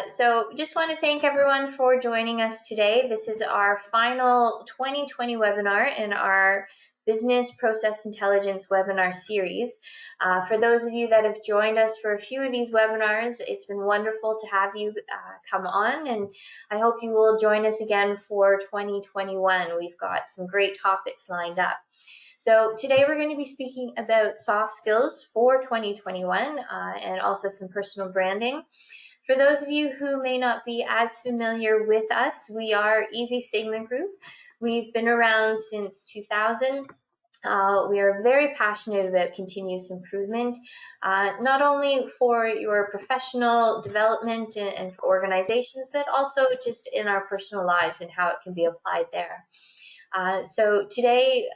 So just want to thank everyone for joining us today. This is our final 2020 webinar in our Business Process Intelligence webinar series. For those of you that have joined us for a few of these webinars, it's been wonderful to have you come on, and I hope you will join us again for 2021. We've got some great topics lined up. So today we're going to be speaking about soft skills for 2021 and also some personal branding. For those of you who may not be as familiar with us, we are EZSigma Group. We've been around since 2000. We are very passionate about continuous improvement, not only for your professional development and for organizations, but also just in our personal lives and how it can be applied there. So today,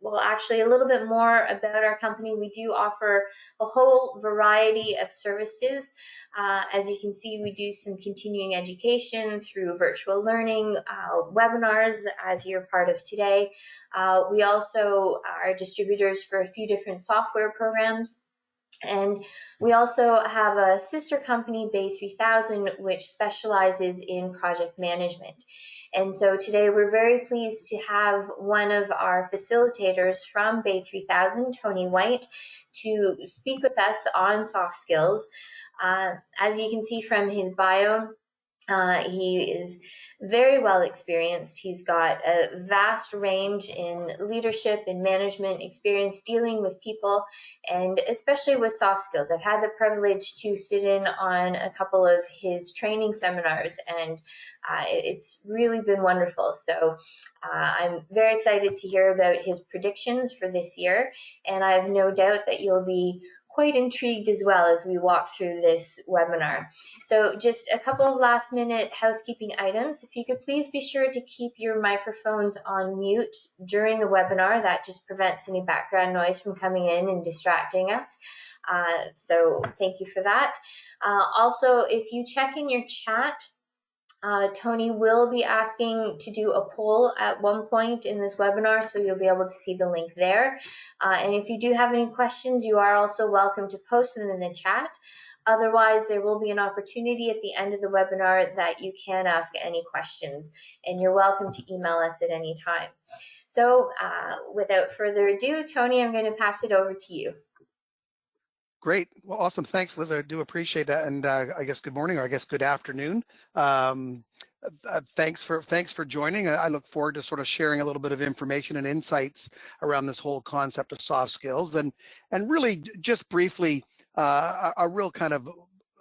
well, actually a little bit more about our company. We do offer a whole variety of services. As you can see, we do some continuing education through virtual learning, webinars, as you're part of today. We also are distributors for a few different software programs. And we also have a sister company, Bay 3000, which specializes in project management. And so today we're very pleased to have one of our facilitators from Bay 3000, Tony White, to speak with us on soft skills. As you can see from his bio, he is very well experienced. He's got a vast range in leadership and management experience dealing with people, and especially with soft skills. I've had the privilege to sit in on a couple of his training seminars, and it's really been wonderful. So I'm very excited to hear about his predictions for this year, and I have no doubt that you'll be quite intrigued as well as we walk through this webinar. So just a couple of last minute housekeeping items. If you could please be sure to keep your microphones on mute during the webinar. That just prevents any background noise from coming in and distracting us. So thank you for that. Also, if you check in your chat, Tony will be asking to do a poll at one point in this webinar, so you'll be able to see the link there. And if you do have any questions, you are also welcome to post them in the chat. Otherwise, there will be an opportunity at the end of the webinar that you can ask any questions, and you're welcome to email us at any time. So without further ado, Tony, I'm going to pass it over to you. Great. Well, awesome. Thanks, Liz. I do appreciate that. And I guess good morning, or I guess good afternoon. Thanks for joining. I look forward to sort of sharing a little bit of information and insights around this whole concept of soft skills. And really just briefly, a real kind of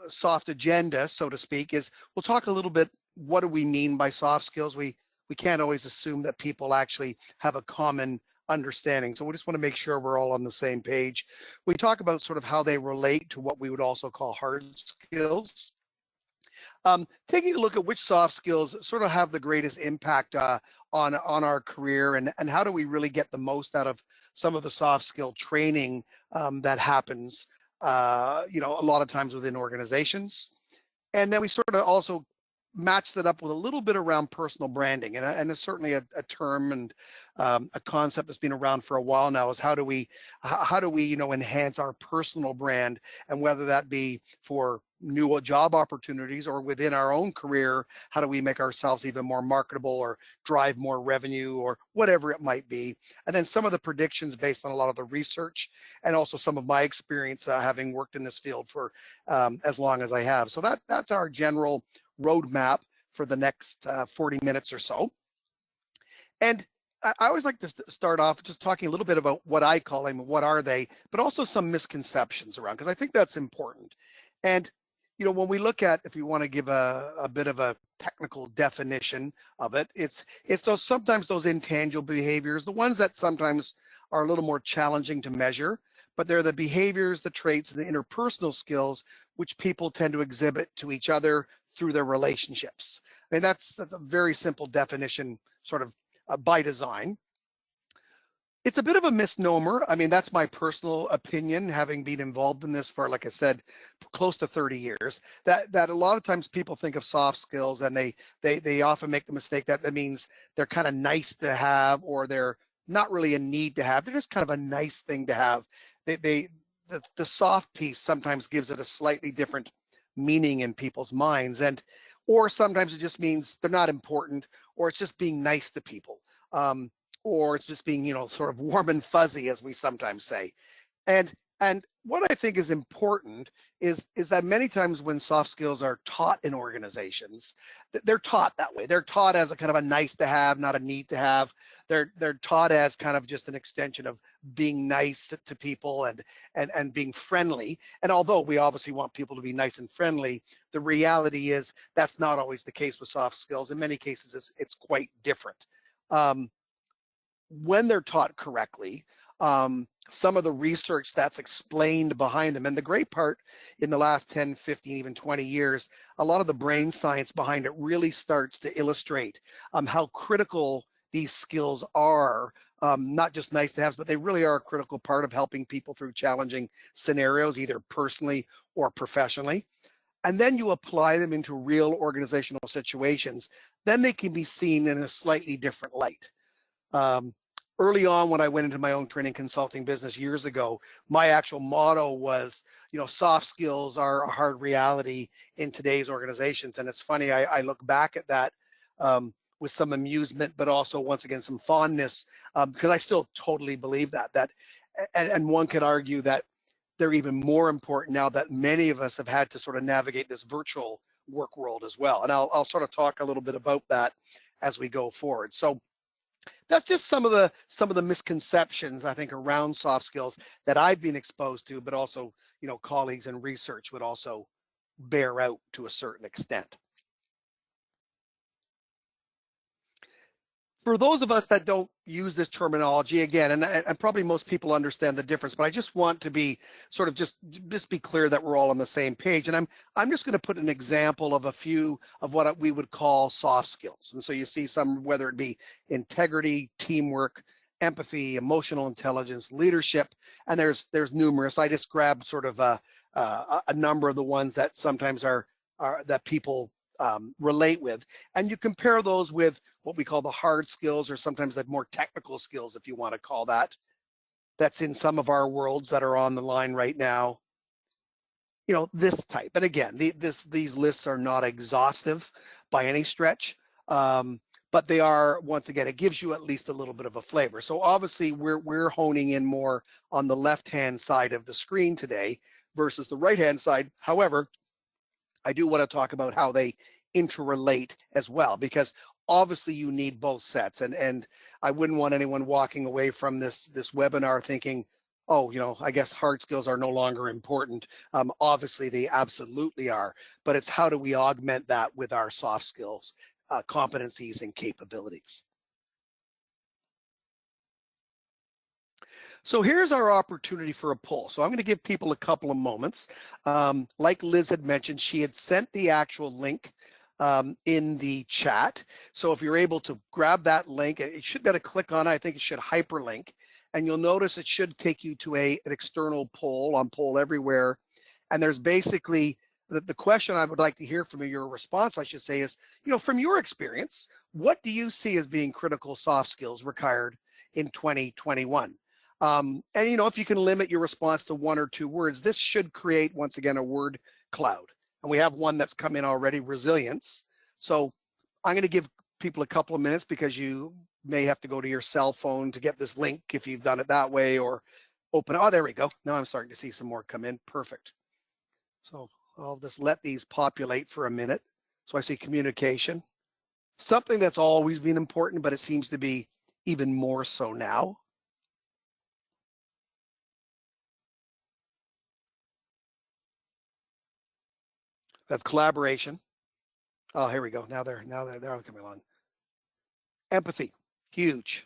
soft agenda, so to speak, is we'll talk a little bit, what do we mean by soft skills? We can't always assume that people actually have a common understanding. So we just want to make sure we're all on the same page. We talk about sort of how they relate to what we would also call hard skills. Taking a look at which soft skills sort of have the greatest impact on our career, and how do we really get the most out of some of the soft skill training that happens, you know, a lot of times within organizations. And then we sort of also match that up with a little bit around personal branding, and it's certainly a term and a concept that's been around for a while now, is how do we you know, enhance our personal brand, and whether that be for new job opportunities or within our own career, how do we make ourselves even more marketable or drive more revenue or whatever it might be. And then some of the predictions based on a lot of the research, and also some of my experience having worked in this field for as long as I have. So that's our general roadmap for the next 40 minutes or so. And I always like to start off just talking a little bit about what I call them, what are they, but also some misconceptions around, because I think that's important. And you know, when we look at, if you want to give a bit of a technical definition of it, it's sometimes those intangible behaviors, the ones that sometimes are a little more challenging to measure, but they're the behaviors, the traits, and the interpersonal skills which people tend to exhibit to each other through their relationships. I mean, that's a very simple definition, sort of by design. It's a bit of a misnomer. I mean, that's my personal opinion, having been involved in this for, like I said, close to 30 years, that a lot of times people think of soft skills, and they often make the mistake that means they're kind of nice to have, or they're not really a need to have. They're just kind of a nice thing to have. The soft piece sometimes gives it a slightly different meaning in people's minds. Or sometimes it just means they're not important, or it's just being nice to people, or it's just being, sort of warm and fuzzy, as we sometimes say. And what I think is important is that many times when soft skills are taught in organizations, they're taught that way. They're taught as a kind of a nice to have, not a need to have. They're taught as kind of just an extension of being nice to people and being friendly. And although we obviously want people to be nice and friendly, the reality is that's not always the case with soft skills. In many cases, it's quite different. When they're taught correctly, some of the research that's explained behind them, and the great part in the last 10, 15, even 20 years, a lot of the brain science behind it really starts to illustrate how critical these skills are, not just nice to have, but they really are a critical part of helping people through challenging scenarios, either personally or professionally. And then you apply them into real organizational situations, then they can be seen in a slightly different light. Early on, when I went into my own training consulting business years ago, my actual motto was, soft skills are a hard reality in today's organizations. And it's funny, I look back at that with some amusement, but also, once again, some fondness, because I still totally believe that, and one could argue that they're even more important now that many of us have had to sort of navigate this virtual work world as well. And I'll sort of talk a little bit about that as we go forward. So that's just some of the misconceptions, I think, around soft skills that I've been exposed to, but also, colleagues and research would also bear out to a certain extent. For those of us that don't use this terminology, again, and probably most people understand the difference, but I just want to be sort of just be clear that we're all on the same page. And I'm just going to put an example of a few of what we would call soft skills. And so you see some, whether it be integrity, teamwork, empathy, emotional intelligence, leadership, and there's numerous. I just grabbed sort of a number of the ones that sometimes are that people relate with, and you compare those with what we call the hard skills, or sometimes the more technical skills, if you want to call that, that's in some of our worlds that are on the line right now. This type. And again, these lists are not exhaustive by any stretch, but they are, once again, it gives you at least a little bit of a flavor. So obviously we're honing in more on the left-hand side of the screen today versus the right-hand side. However, I do want to talk about how they interrelate as well, because obviously you need both sets. And I wouldn't want anyone walking away from this webinar thinking, oh, I guess hard skills are no longer important. Obviously they absolutely are, but it's how do we augment that with our soft skills, competencies and capabilities. So here's our opportunity for a poll. So I'm going to give people a couple of moments. Like Liz had mentioned, she had sent the actual link in the chat. So if you're able to grab that link, it should be able to click on it. I think it should hyperlink, and you'll notice it should take you to an external poll on Poll Everywhere. And there's basically the question I would like to hear from you, your response, I should say, is, from your experience, what do you see as being critical soft skills required in 2021? And, if you can limit your response to 1 or 2 words, this should create, once again, a word cloud. And we have one that's come in already, resilience. So I'm going to give people a couple of minutes, because you may have to go to your cell phone to get this link if you've done it that way, or open. Oh, there we go. Now I'm starting to see some more come in. Perfect. So I'll just let these populate for a minute. So I see communication, something that's always been important, but it seems to be even more so now. We have collaboration. Oh, here we go. Now they're coming along. Empathy, huge.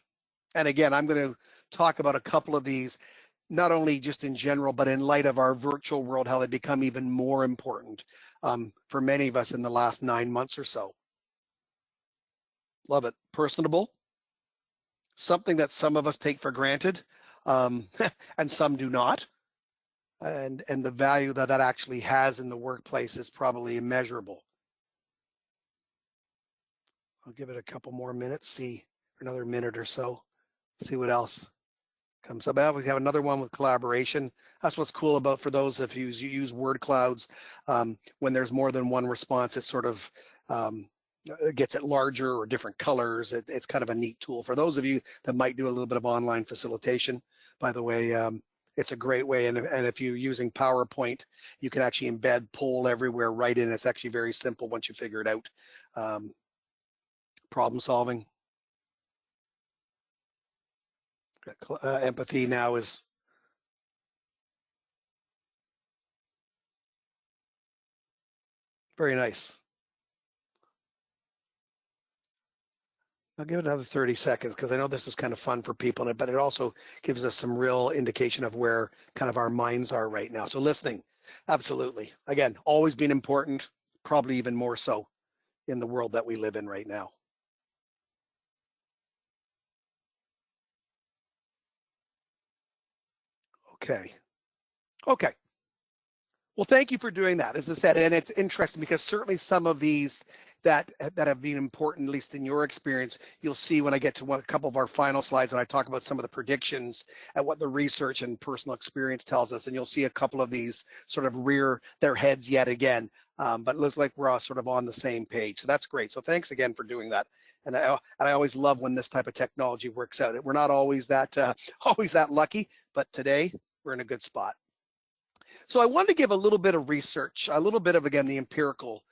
And again, I'm going to talk about a couple of these, not only just in general, but in light of our virtual world, how they become even more important for many of us in the last 9 months or so. Love it. Personable, something that some of us take for granted, and some do not. And the value that actually has in the workplace is probably immeasurable. I'll give it a couple more minutes, see another minute or so, see what else comes up. We have another one with collaboration. That's what's cool about, for those of you who use word clouds, when there's more than one response, it sort of gets it larger or different colors. It's kind of a neat tool for those of you that might do a little bit of online facilitation. By the way, it's a great way. And if you're using PowerPoint, you can actually embed poll everywhere right in. It's actually very simple once you figure it out. Problem solving. Empathy now is very nice. I'll give it another 30 seconds because I know this is kind of fun for people, but it also gives us some real indication of where kind of our minds are right now. So listening, absolutely. Again, always been important, probably even more so in the world that we live in right now. Okay. Okay. Well, thank you for doing that, as I said, and it's interesting because certainly some of these that have been important, at least in your experience, you'll see when I get to a couple of our final slides and I talk about some of the predictions and what the research and personal experience tells us, and you'll see a couple of these sort of rear their heads yet again. But it looks like we're all sort of on the same page, so that's great. So thanks again for doing that. And I always love when this type of technology works out. We're not always that lucky, but today we're in a good spot. So I wanted to give a little bit of research, a little bit of, again, the empirical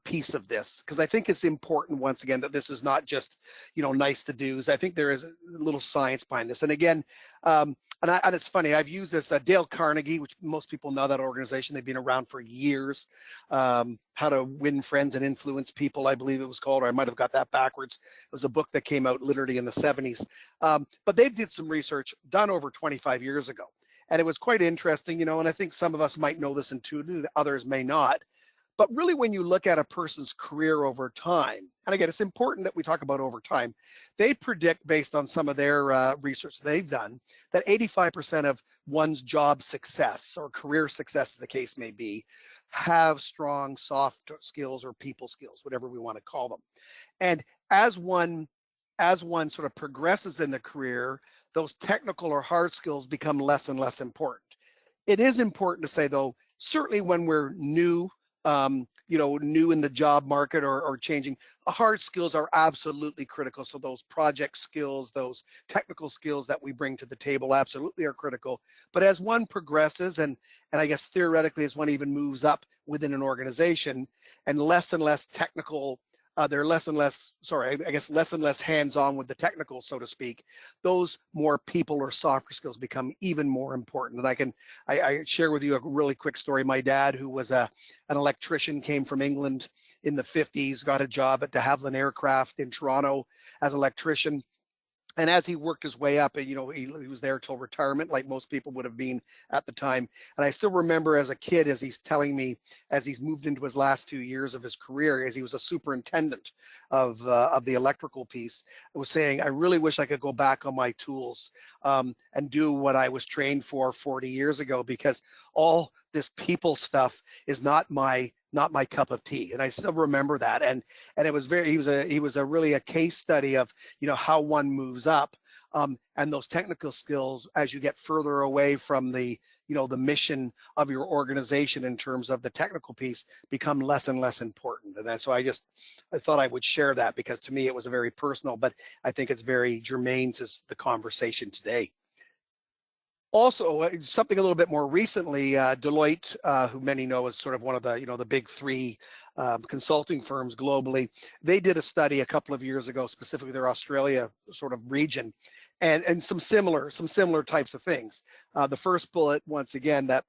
piece of this, because I think it's important, once again, that this is not just, nice to do's. I think there is a little science behind this. And again, and it's funny, I've used this, Dale Carnegie, which most people know that organization. They've been around for years. How to Win Friends and Influence People, I believe it was called, or I might have got that backwards. It was a book that came out literally in the 70s. But they did some research done over 25 years ago. And it was quite interesting, and I think some of us might know this intuitively, others may not. But really, when you look at a person's career over time, and again, it's important that we talk about over time, they predict, based on some of their research they've done, that 85% of one's job success or career success, as the case may be, have strong soft skills or people skills, whatever we want to call them. And as one sort of progresses in the career, those technical or hard skills become less and less important. It is important to say, though, certainly when we're new, new in the job market or changing, hard skills are absolutely critical. So those project skills, those technical skills that we bring to the table absolutely are critical. But as one progresses, and I guess theoretically as one even moves up within an organization, and less technical, they're less and less hands-on with the technical, so to speak. Those more people or softer skills become even more important. And I share with you a really quick story. My dad, who was an electrician, came from England in the 50s, got a job at de Havilland Aircraft in Toronto as an electrician. And as he worked his way up, he was there till retirement, like most people would have been at the time. And I still remember as a kid, as he's telling me, as he's moved into his last 2 years of his career, as he was a superintendent of the electrical piece, I was saying, I really wish I could go back on my tools and do what I was trained for 40 years ago, because all this people stuff is not my cup of tea. And I still remember that. And it was he was really a case study of, how one moves up, and those technical skills as you get further away from the mission of your organization in terms of the technical piece become less and less important. And so I thought I would share that, because to me it was a very personal, but I think it's very germane to the conversation today. Also, something a little bit more recently, Deloitte, who many know is sort of one of the, the big three consulting firms globally, they did a study a couple of years ago, specifically their Australia sort of region, and some similar types of things. The first bullet, once again, that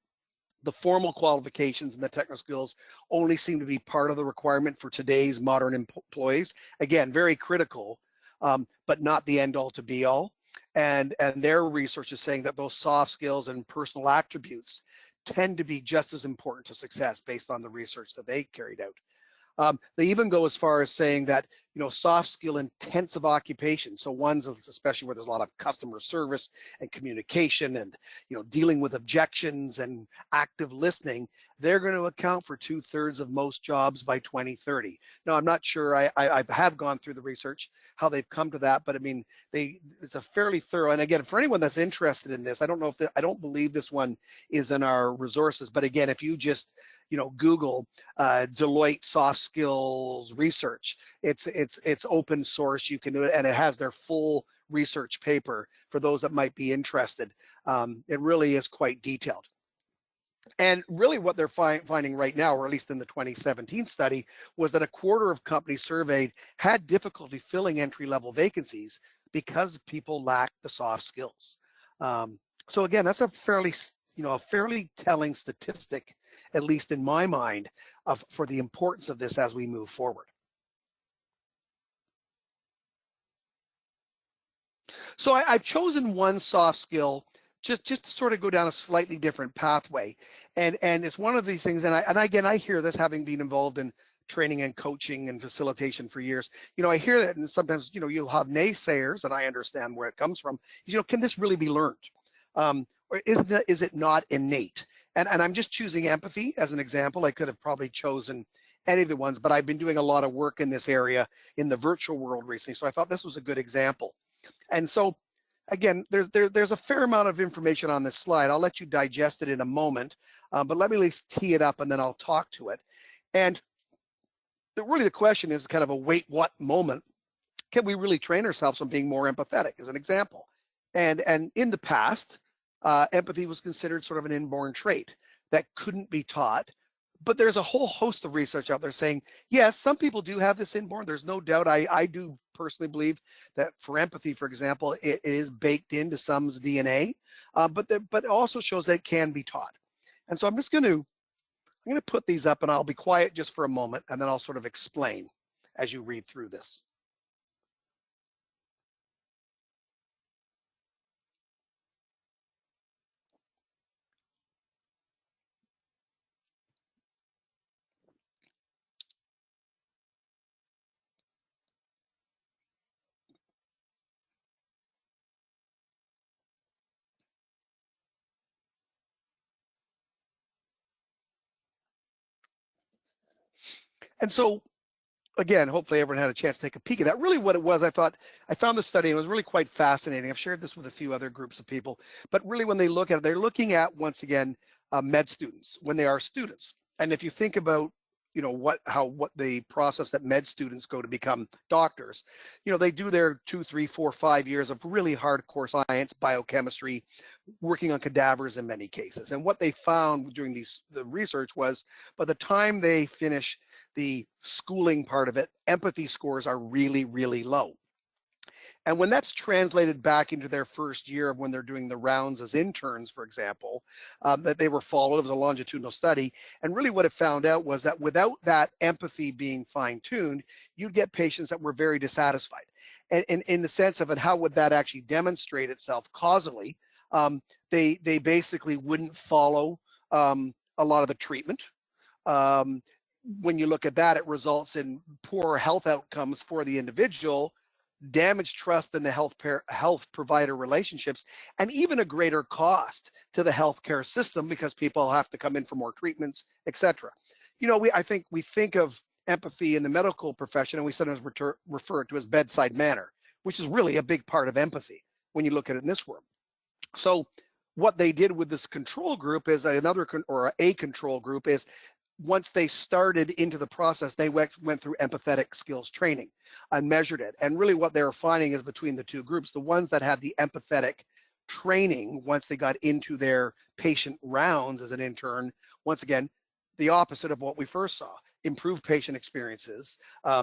the formal qualifications and the technical skills only seem to be part of the requirement for today's modern employees. Again, very critical, but not the end all to be all. And their research is saying that those soft skills and personal attributes tend to be just as important to success based on the research that they carried out. They even go as far as saying that, soft skill intensive occupations, so ones especially where there's a lot of customer service and communication and, dealing with objections and active listening, they're going to account for 2/3 of most jobs by 2030. Now, I'm not sure, I have gone through the research, how they've come to that, but I mean, it's a fairly thorough, and again, for anyone that's interested in this, I don't know if I don't believe this one is in our resources, but again, if you just, Google Deloitte soft skills research, it's open source, you can do it, and it has their full research paper for those that might be interested. It really is quite detailed. And really what they're finding right now, or at least in the 2017 study, was that a quarter of companies surveyed had difficulty filling entry-level vacancies because people lack the soft skills. So again, that's a fairly telling statistic, at least in my mind, for the importance of this as we move forward. So I've chosen one soft skill just to sort of go down a slightly different pathway, and it's one of these things. And again, I hear this, having been involved in training and coaching and facilitation for years. I hear that, and sometimes you'll have naysayers, and I understand where it comes from. Can this really be learned, or is it not innate? And I'm just choosing empathy as an example. I could have probably chosen any of the ones, but I've been doing a lot of work in this area in the virtual world recently, so I thought this was a good example. And so, again, there's a fair amount of information on this slide. I'll let you digest it in a moment, but let me at least tee it up, and then I'll talk to it. And really the question is kind of a wait what moment. Can we really train ourselves on being more empathetic, as an example? And in the past, empathy was considered sort of an inborn trait that couldn't be taught. But there's a whole host of research out there saying, yes, some people do have this inborn. There's no doubt. I do personally believe that for empathy, for example, it is baked into some's DNA, but it also shows that it can be taught. And so I'm going to put these up, and I'll be quiet just for a moment, and then I'll sort of explain as you read through this. And so, again, hopefully everyone had a chance to take a peek at that. Really what it was, I found the study, and it was really quite fascinating. I've shared this with a few other groups of people, but really when they look at it, they're looking at, once again, med students when they are students. And if you think about, what the process that med students go to become doctors, they do their 2, 3, 4, 5 years of really hardcore science, biochemistry, working on cadavers in many cases. And what they found during the research was, by the time they finish the schooling part of it, empathy scores are really, really low. And when that's translated back into their first year of when they're doing the rounds as interns, for example, that they were followed, it was a longitudinal study. And really what it found out was that without that empathy being fine-tuned, you'd get patients that were very dissatisfied. And in the sense of it, how would that actually demonstrate itself causally? They basically wouldn't follow a lot of the treatment. When you look at that, it results in poor health outcomes for the individual, damaged trust in the health provider relationships, and even a greater cost to the healthcare system because people have to come in for more treatments, etc. I think we think of empathy in the medical profession, and we sometimes refer it to as bedside manner, which is really a big part of empathy when you look at it in this world. So what they did with this control group is a control group is, once they started into the process, they went through empathetic skills training and measured it. And really what they were finding is, between the two groups, the ones that had the empathetic training, once they got into their patient rounds as an intern, once again, the opposite of what we first saw: improved patient experiences,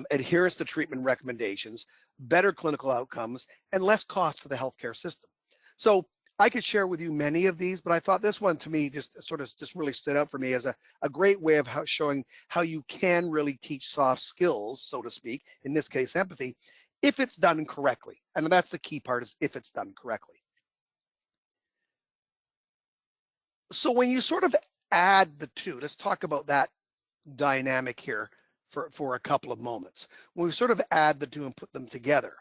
adherence to treatment recommendations, better clinical outcomes, and less cost for the healthcare system. So I could share with you many of these, but I thought this one, to me, just really stood out for me as a great way of showing how you can really teach soft skills, so to speak, in this case, empathy, if it's done correctly. And that's the key part, is if it's done correctly. So when you sort of add the two, let's talk about that dynamic here. for a couple of moments. When we sort of add the two and put them together,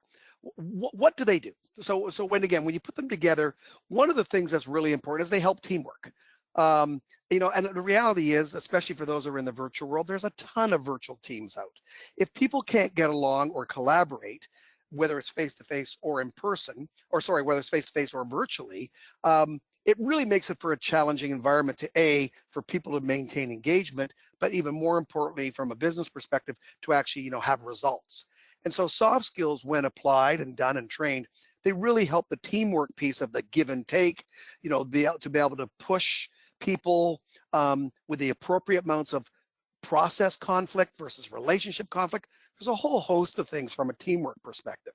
what do they do? So when you put them together, one of the things that's really important is they help teamwork. Um, and the reality is, especially for those who are in the virtual world, there's a ton of virtual teams out. If people can't get along or collaborate, whether it's face to face or in person, or sorry, whether it's face to face or virtually, it really makes it for a challenging environment for people to maintain engagement, but even more importantly, from a business perspective, to actually, have results. And so soft skills, when applied and done and trained, they really help the teamwork piece of the give and take, be able to push people with the appropriate amounts of process conflict versus relationship conflict. There's a whole host of things from a teamwork perspective.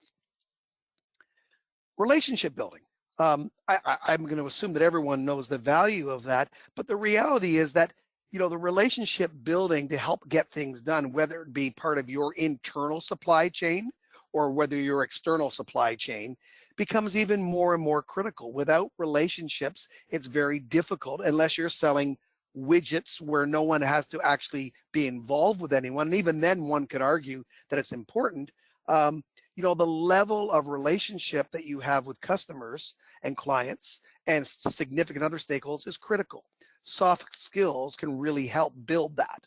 Relationship building. I'm going to assume that everyone knows the value of that, but the reality is that the relationship building to help get things done, whether it be part of your internal supply chain or whether your external supply chain, becomes even more and more critical. Without relationships, it's very difficult unless you're selling widgets where no one has to actually be involved with anyone. And even then, one could argue that it's important. The level of relationship that you have with customers and clients and significant other stakeholders is critical. Soft skills can really help build that.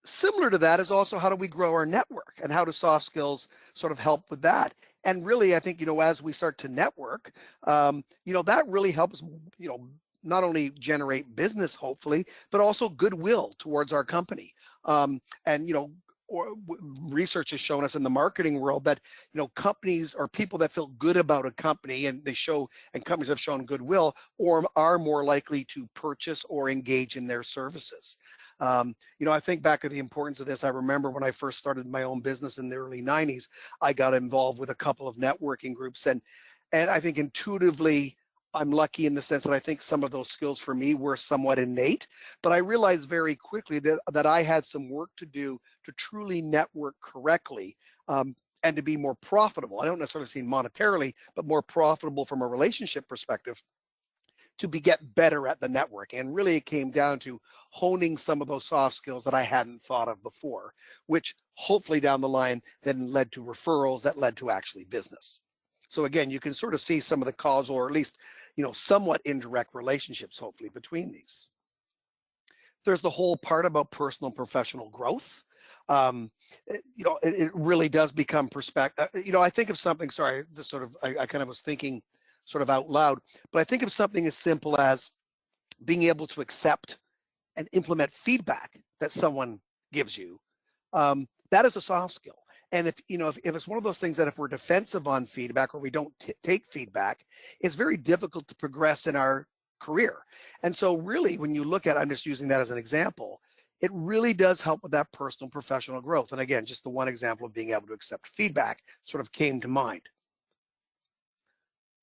Similar to that is also, how do we grow our network, and how do soft skills sort of help with that? And really, I think, as we start to network, that really helps, not only generate business, hopefully, but also goodwill towards our company. And, research has shown us in the marketing world that, companies or people that feel good about a company and companies have shown goodwill or are more likely to purchase or engage in their services. I think back to the importance of this. I remember when I first started my own business in the early 90s, I got involved with a couple of networking groups, and I think intuitively, I'm lucky in the sense that I think some of those skills for me were somewhat innate, but I realized very quickly that I had some work to do to truly network correctly, and to be more profitable. I don't necessarily see monetarily, but more profitable from a relationship perspective, to get better at the network. And really, it came down to honing some of those soft skills that I hadn't thought of before, which hopefully down the line then led to referrals that led to actually business. So again, you can sort of see some of the causal, or at least, somewhat indirect relationships, hopefully, between these. There's the whole part about personal and professional growth. It really does become perspective. I think of something, sorry, just sort of, I kind of was thinking sort of out loud, but I think of something as simple as being able to accept and implement feedback that someone gives you. That is a soft skill. And if it's one of those things that if we're defensive on feedback or we don't take feedback, it's very difficult to progress in our career. And so really, when you look at, I'm just using that as an example, it really does help with that personal professional growth. And again, just the one example of being able to accept feedback sort of came to mind.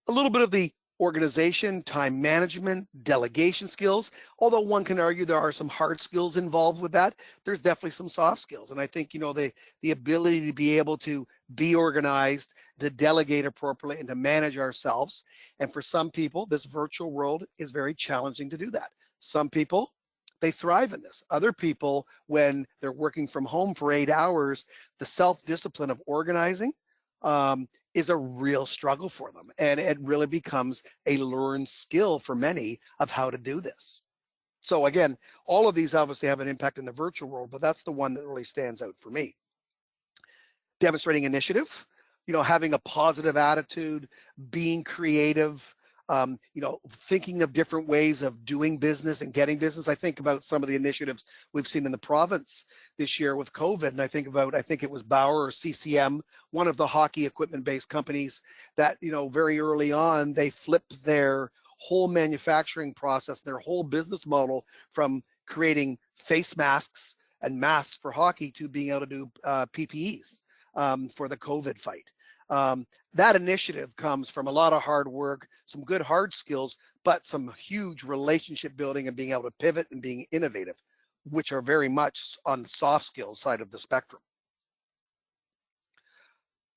A little bit of the organization, time management, delegation skills. Although one can argue there are some hard skills involved with that, there's definitely some soft skills. And I think, the ability to be able to be organized, to delegate appropriately, and to manage ourselves. And for some people, this virtual world is very challenging to do that. Some people, they thrive in this. Other people, when they're working from home for 8 hours, the self-discipline of organizing, is a real struggle for them. And it really becomes a learned skill for many of how to do this. So again, all of these obviously have an impact in the virtual world, but that's the one that really stands out for me. Demonstrating initiative, having a positive attitude, being creative, thinking of different ways of doing business and getting business. I think about some of the initiatives we've seen in the province this year with COVID, and I think it was Bauer or CCM, one of the hockey equipment-based companies that, very early on, they flipped their whole manufacturing process, their whole business model from creating face masks and masks for hockey to being able to do PPEs for the COVID fight. That initiative comes from a lot of hard work, some good hard skills, but some huge relationship building and being able to pivot and being innovative, which are very much on the soft skills side of the spectrum.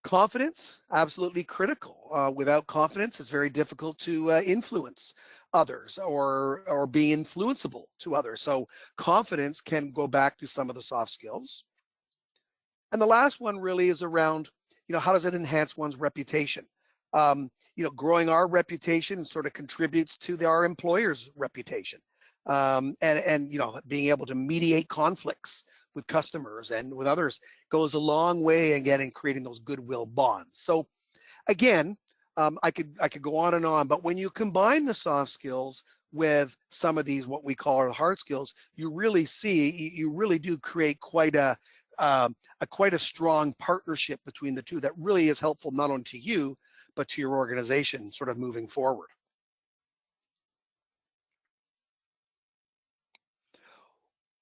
Confidence, absolutely critical. Without confidence, it's very difficult to influence others or be influenceable to others. So confidence can go back to some of the soft skills. And the last one really is around, how does it enhance one's reputation? Growing our reputation sort of contributes to our employer's reputation. And being able to mediate conflicts with customers and with others goes a long way again in creating those goodwill bonds. So again, I could go on and on, but when you combine the soft skills with some of these what we call our hard skills, you really do create quite a strong partnership between the two that really is helpful not only to you but to your organization sort of moving forward.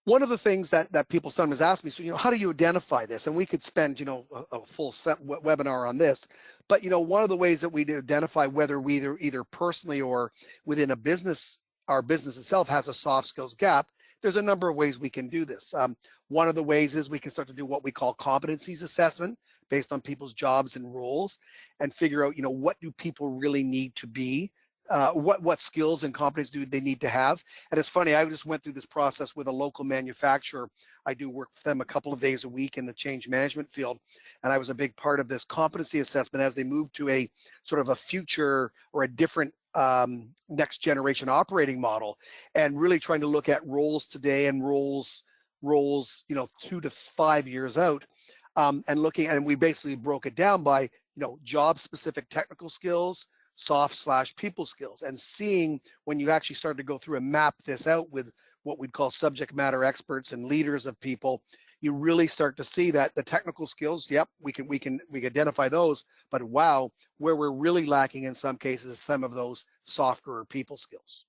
One of the things that people sometimes ask me, so how do you identify this? And we could spend a full webinar on this, but one of the ways that we identify whether we either personally or within a business, our business itself has a soft skills gap. There's a number of ways we can do this. One of the ways is we can start to do what we call competencies assessment based on people's jobs and roles, and figure out what do people really need to be. What skills and competencies do they need to have? And it's funny, I just went through this process with a local manufacturer. I do work with them a couple of days a week in the change management field, and I was a big part of this competency assessment as they moved to a sort of a future or a different next generation operating model, and really trying to look at roles today and roles 2 to 5 years out, and we basically broke it down by job specific technical skills, soft/people skills, and seeing when you actually start to go through and map this out with what we'd call subject matter experts and leaders of people, you really start to see that the technical skills, yep, we can identify those, but wow, where we're really lacking in some cases is some of those softer or people skills.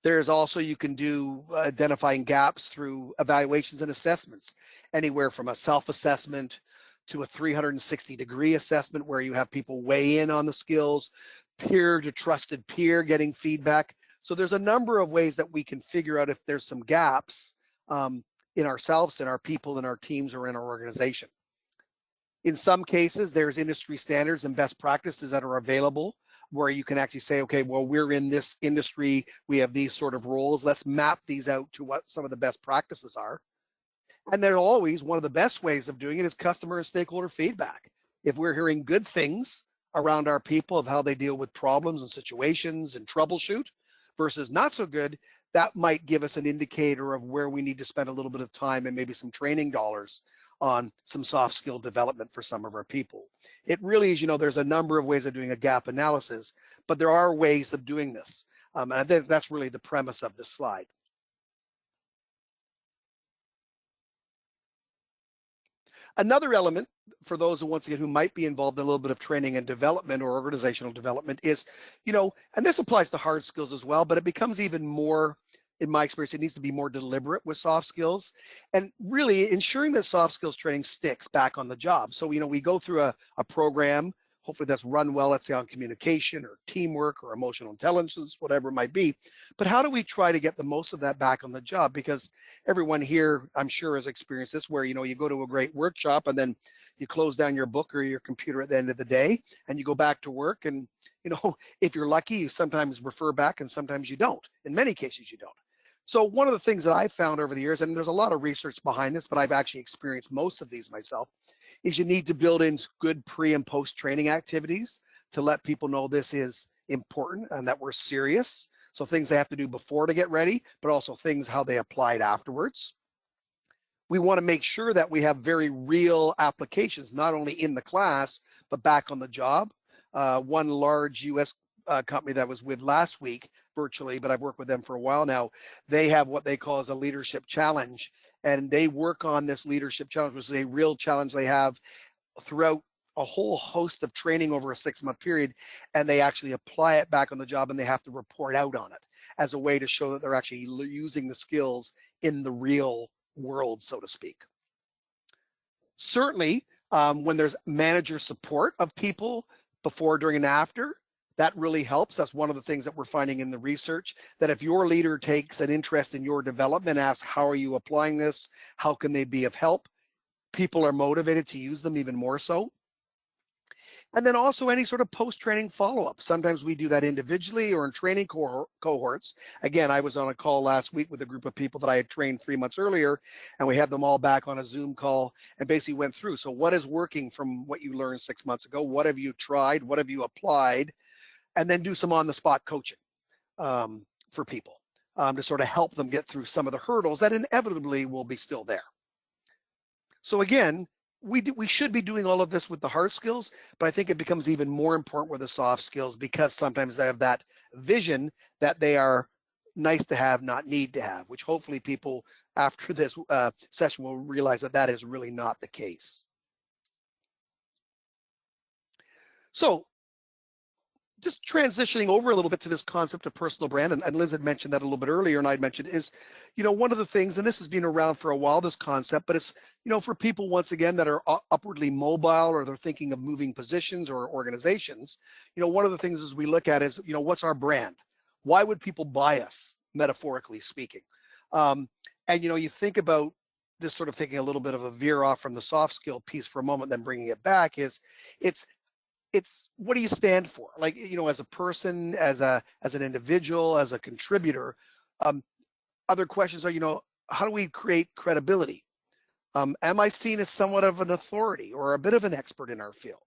There's also, you can do identifying gaps through evaluations and assessments, anywhere from a self-assessment to a 360-degree assessment where you have people weigh in on the skills, peer to trusted peer getting feedback. So there's a number of ways that we can figure out if there's some gaps in ourselves, in our people, in our teams, or in our organization. In some cases, there's industry standards and best practices that are available where you can actually say, okay, well, we're in this industry, we have these sort of roles, let's map these out to what some of the best practices are. And they're always, one of the best ways of doing it is customer and stakeholder feedback. If we're hearing good things around our people of how they deal with problems and situations and troubleshoot versus not so good, that might give us an indicator of where we need to spend a little bit of time and maybe some training dollars on some soft skill development for some of our people. It really is, there's a number of ways of doing a gap analysis, but there are ways of doing this. And I think that's really the premise of this slide. Another element for those who, once again, who might be involved in a little bit of training and development or organizational development is, and this applies to hard skills as well, but it becomes even more, in my experience, it needs to be more deliberate with soft skills, and really ensuring that soft skills training sticks back on the job. So, we go through a program, hopefully that's run well, let's say on communication or teamwork or emotional intelligence, whatever it might be. But how do we try to get the most of that back on the job? Because everyone here, I'm sure, has experienced this where, you go to a great workshop and then you close down your book or your computer at the end of the day and you go back to work, and, if you're lucky, you sometimes refer back and sometimes you don't. In many cases, you don't. So one of the things that I've found over the years, and there's a lot of research behind this, but I've actually experienced most of these myself, is you need to build in good pre and post training activities to let people know this is important and that we're serious. So things they have to do before to get ready, but also things how they applied afterwards. We want to make sure that we have very real applications, not only in the class, but back on the job. One large US company that I was with last week virtually, but I've worked with them for a while now, they have what they call as a leadership challenge. And they work on this leadership challenge, which is a real challenge they have throughout a whole host of training over a 6-month period. And they actually apply it back on the job and they have to report out on it as a way to show that they're actually using the skills in the real world, so to speak. Certainly, when there's manager support of people before, during, and after, that really helps. That's one of the things that we're finding in the research, that if your leader takes an interest in your development, asks, how are you applying this? How can they be of help? People are motivated to use them even more so. And then also any sort of post-training follow-up. Sometimes we do that individually or in training cohorts. Again, I was on a call last week with a group of people that I had trained 3 months earlier, and we had them all back on a Zoom call and basically went through. So what is working from what you learned 6 months ago? What have you tried? What have you applied? And then do some on-the-spot coaching for people to sort of help them get through some of the hurdles that inevitably will be still there. So again, we should be doing all of this with the hard skills, but I think it becomes even more important with the soft skills because sometimes they have that vision that they are nice to have, not need to have, which hopefully people after this session will realize that that is really not the case. So just transitioning over a little bit to this concept of personal brand, and Liz had mentioned that a little bit earlier, and I'd mentioned is, one of the things, and this has been around for a while, this concept, but it's, for people, once again, that are upwardly mobile or they're thinking of moving positions or organizations, one of the things as we look at is, what's our brand? Why would people buy us, metaphorically speaking? And, you think about this sort of taking a little bit of a veer off from the soft skill piece for a moment, then bringing it back is, it's what do you stand for? Like, as a person, as an individual, as a contributor. Other questions are, how do we create credibility? Am I seen as somewhat of an authority or a bit of an expert in our field?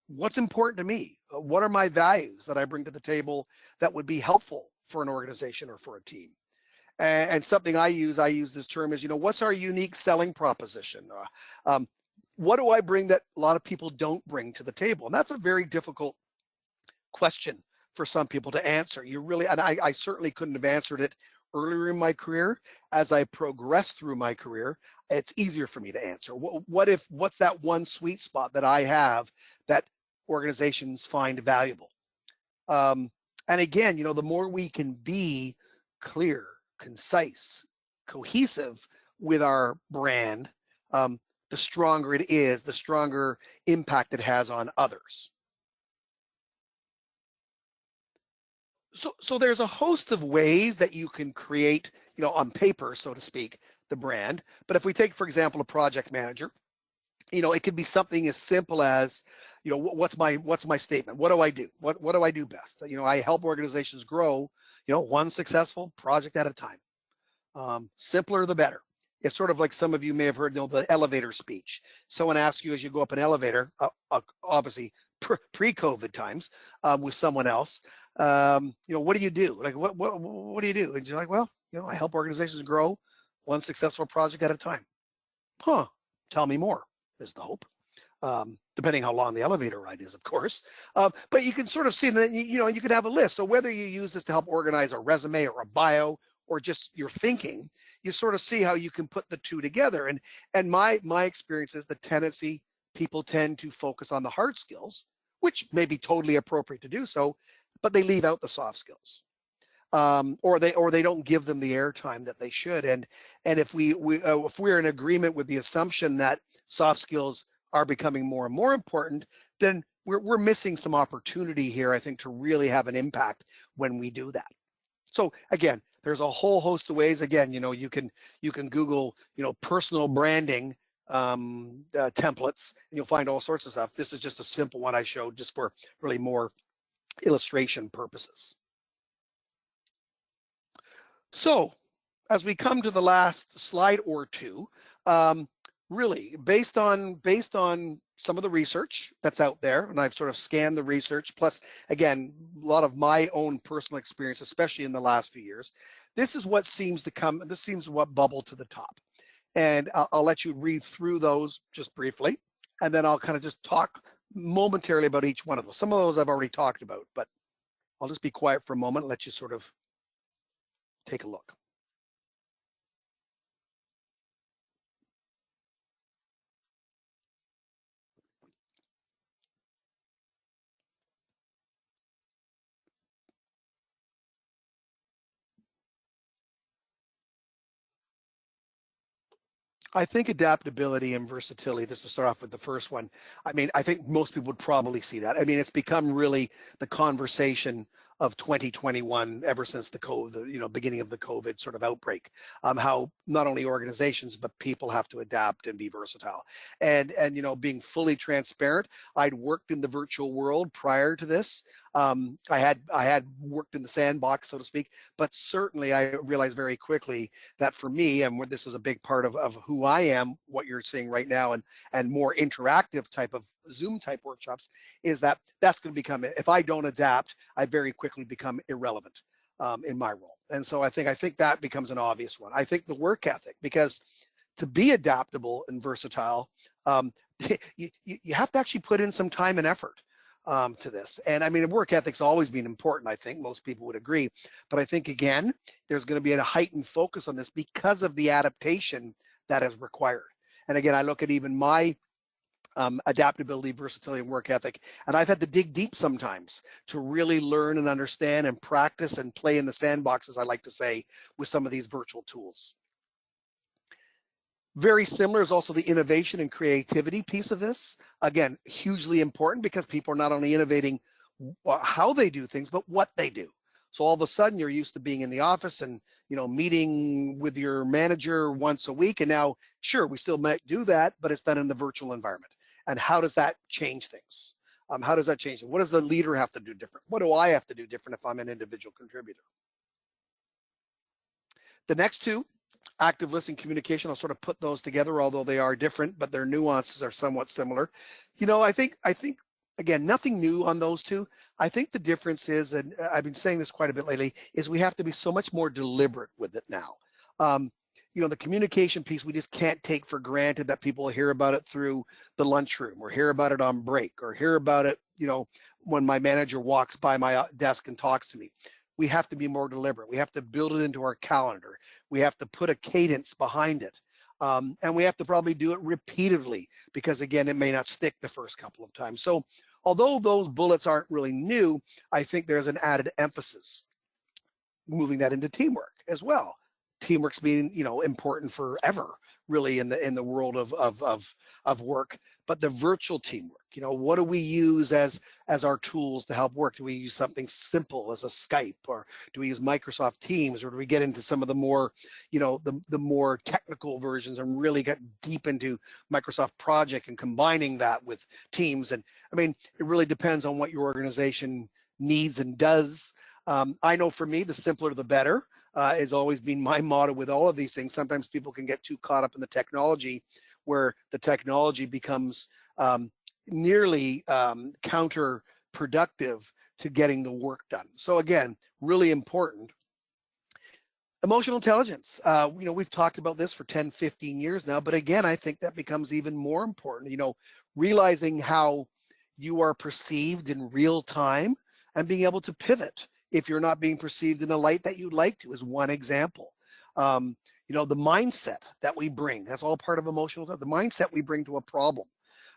What's important to me? What are my values that I bring to the table that would be helpful for an organization or for a team? And something I use this term is, what's our unique selling proposition? What do I bring that a lot of people don't bring to the table? And that's a very difficult question for some people to answer. And I certainly couldn't have answered it earlier in my career. As I progress through my career, it's easier for me to answer. What's that one sweet spot that I have that organizations find valuable? And again, the more we can be clear, concise, cohesive with our brand, the stronger it is, the stronger impact it has on others. So there's a host of ways that you can create, on paper, so to speak, the brand. But if we take, for example, a project manager, it could be something as simple as, what's my statement? What do I do? What do I do best? I help organizations grow, one successful project at a time. Simpler the better. It's sort of like some of you may have heard, the elevator speech. Someone asks you as you go up an elevator, obviously pre-COVID times, with someone else, what do you do? Like, what do you do? And you're like, well, I help organizations grow one successful project at a time. Huh? Tell me more is the hope. Depending how long the elevator ride is, of course. But you can sort of see that, you could have a list. So whether you use this to help organize a resume or a bio or just your thinking, you sort of see how you can put the two together. And my experience is the tendency, people tend to focus on the hard skills, which may be totally appropriate to do so, but they leave out the soft skills. Or they don't give them the airtime that they should. And if we're in agreement with the assumption that soft skills are becoming more and more important, then we're missing some opportunity here, I think, to really have an impact when we do that. So again, there's a whole host of ways. Again, you can Google, personal branding templates, and you'll find all sorts of stuff. This is just a simple one I showed just for really more illustration purposes. So as we come to the last slide or two, really based on some of the research that's out there, and I've sort of scanned the research, plus again, a lot of my own personal experience, especially in the last few years, this is what seems what bubbled to the top. And I'll let you read through those just briefly, and then I'll kind of just talk momentarily about each one of those. Some of those I've already talked about, but I'll just be quiet for a moment and let you sort of take a look. I think adaptability and versatility, just to start off with the first one, I mean, I think most people would probably see that. I mean, it's become really the conversation of 2021, ever since the COVID, beginning of the COVID sort of outbreak, how not only organizations but people have to adapt and be versatile. And being fully transparent, I'd worked in the virtual world prior to this. I had worked in the sandbox, so to speak, but certainly I realized very quickly that for me, and this is a big part of who I am, what you're seeing right now, and more interactive type of Zoom type workshops, is that's going to become, if I don't adapt, I very quickly become irrelevant in my role. And so I think that becomes an obvious one. I think the work ethic, because to be adaptable and versatile, you have to actually put in some time and effort to this. And I mean, work ethic's always been important, I think most people would agree. But I think, again, there's going to be a heightened focus on this because of the adaptation that is required. And again, I look at even my adaptability, versatility, and work ethic, and I've had to dig deep sometimes to really learn and understand and practice and play in the sandboxes, I like to say, with some of these virtual tools. Very similar is also the innovation and creativity piece of this. Again, hugely important, because people are not only innovating how they do things, but what they do. So all of a sudden you're used to being in the office and meeting with your manager once a week, and now, sure, we still might do that, but it's done in the virtual environment. And how does that change things? How does that change it? What does the leader have to do different? What do I have to do different if I'm an individual contributor? The next two, active listening, communication, I'll sort of put those together, although they are different, but their nuances are somewhat similar. I think again, nothing new on those two. I think the difference is, and I've been saying this quite a bit lately, is we have to be so much more deliberate with it now. The communication piece, we just can't take for granted that people hear about it through the lunchroom, or hear about it on break, or hear about it, when my manager walks by my desk and talks to me. We have to be more deliberate. We have to build it into our calendar. We have to put a cadence behind it. And we have to probably do it repeatedly, because again, it may not stick the first couple of times. So although those bullets aren't really new, I think there's an added emphasis moving that into teamwork as well. Teamwork's being, important forever, really, in the world of work. But the virtual teamwork, what do we use as our tools to help work? Do we use something simple as a Skype, or do we use Microsoft Teams, or do we get into some of the more, the more technical versions and really get deep into Microsoft Project and combining that with Teams? And I mean, it really depends on what your organization needs and does. I know for me, the simpler the better. Has always been my motto with all of these things. Sometimes people can get too caught up in the technology, where the technology becomes nearly counterproductive to getting the work done. So again, really important. Emotional intelligence. We've talked about this for 10, 15 years now, but again, I think that becomes even more important. Realizing how you are perceived in real time and being able to pivot if you're not being perceived in a light that you'd like to, is one example. The mindset that we bring, that's all part of emotional, the mindset we bring to a problem.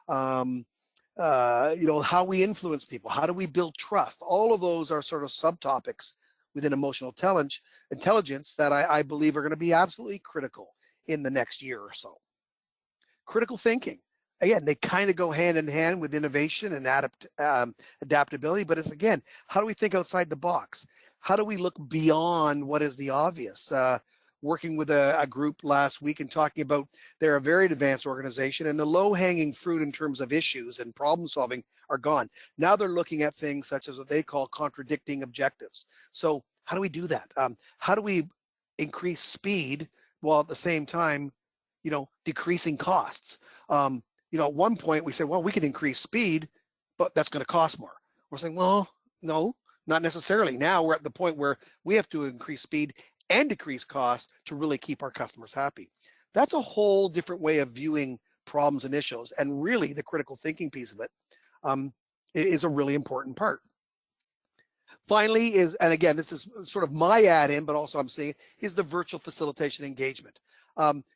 How we influence people, how do we build trust? All of those are sort of subtopics within emotional intelligence that I believe are going to be absolutely critical in the next year or so. Critical thinking. Again, they kind of go hand in hand with innovation and adaptability, but it's, again, how do we think outside the box? How do we look beyond what is the obvious? Working with a group last week and talking about, they're a very advanced organization, and the low-hanging fruit in terms of issues and problem solving are gone. Now they're looking at things such as what they call contradicting objectives. So how do we do that? How do we increase speed while at the same time, decreasing costs? At one point we said, well, we can increase speed, but that's going to cost more. We're saying, well, no, not necessarily. Now we're at the point where we have to increase speed and decrease costs to really keep our customers happy. That's a whole different way of viewing problems and issues. And really the critical thinking piece of it is a really important part. Finally is, and again, this is sort of my add-in, but also I'm saying, is the virtual facilitation engagement.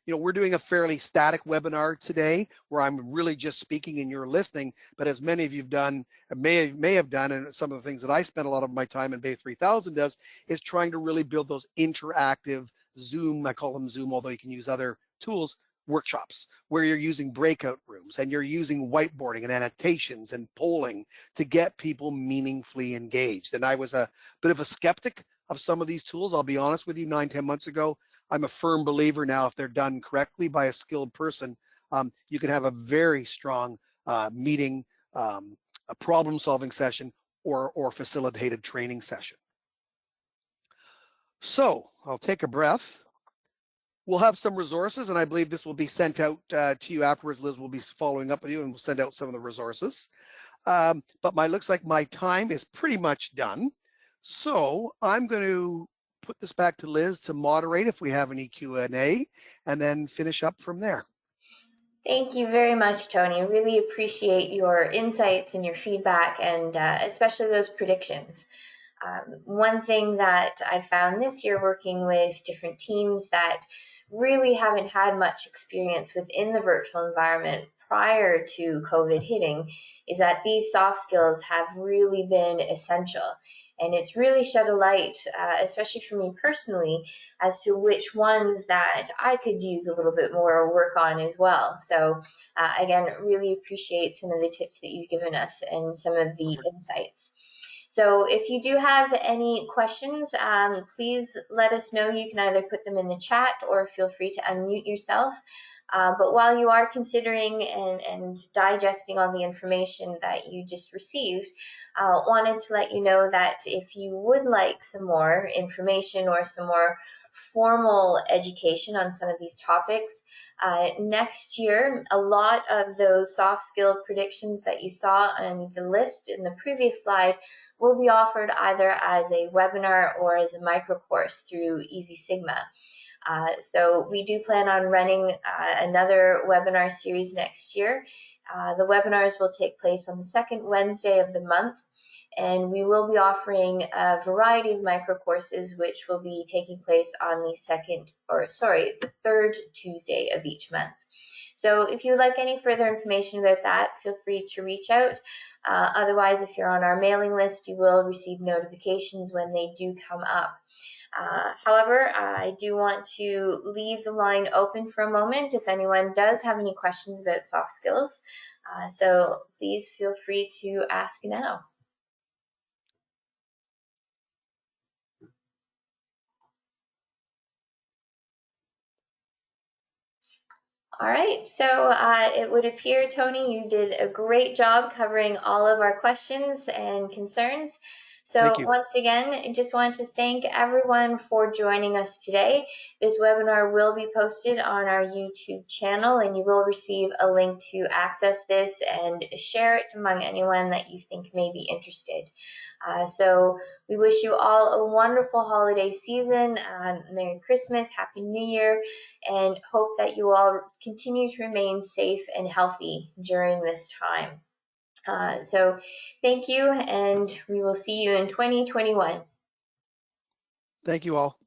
We're doing a fairly static webinar today where I'm really just speaking and you're listening, but as many of you've done, may have done, and some of the things that I spent a lot of my time in Bay 3000 does, is trying to really build those interactive Zoom, I call them Zoom, although you can use other tools, workshops where you're using breakout rooms and you're using whiteboarding and annotations and polling to get people meaningfully engaged. And I was a bit of a skeptic of some of these tools. I'll be honest with you, 9-10 months ago. I'm a firm believer now, if they're done correctly by a skilled person, you can have a very strong meeting, a problem solving session, or facilitated training session. So I'll take a breath. We'll have some resources, and I believe this will be sent out to you afterwards. Liz will be following up with you, and we'll send out some of the resources. But looks like my time is pretty much done. So I'm going to put this back to Liz to moderate if we have any Q&A, and then finish up from there. Thank you very much, Tony. I really appreciate your insights and your feedback, and especially those predictions. One thing that I found this year working with different teams that really haven't had much experience within the virtual environment prior to COVID hitting is that these soft skills have really been essential. And it's really shed a light, especially for me personally, as to which ones that I could use a little bit more work on as well. So again, really appreciate some of the tips that you've given us and some of the insights. So if you do have any questions, please let us know. You can either put them in the chat or feel free to unmute yourself. But while you are considering and digesting all the information that you just received, wanted to let you know that if you would like some more information or some more formal education on some of these topics, next year, a lot of those soft skill predictions that you saw on the list in the previous slide will be offered either as a webinar or as a micro course through EZSigma. So we do plan on running another webinar series next year. The webinars will take place on the second Wednesday of the month, and we will be offering a variety of micro courses which will be taking place on the third Tuesday of each month. So if you would like any further information about that, feel free to reach out. Otherwise, if you're on our mailing list, you will receive notifications when they do come up. However, I do want to leave the line open for a moment if anyone does have any questions about soft skills. So please feel free to ask now. All right, so it would appear, Tony, you did a great job covering all of our questions and concerns. So once again, I just want to thank everyone for joining us today. This webinar will be posted on our YouTube channel, and you will receive a link to access this and share it among anyone that you think may be interested. So we wish you all a wonderful holiday season, Merry Christmas, Happy New Year, and hope that you all continue to remain safe and healthy during this time. So thank you, and we will see you in 2021. Thank you all.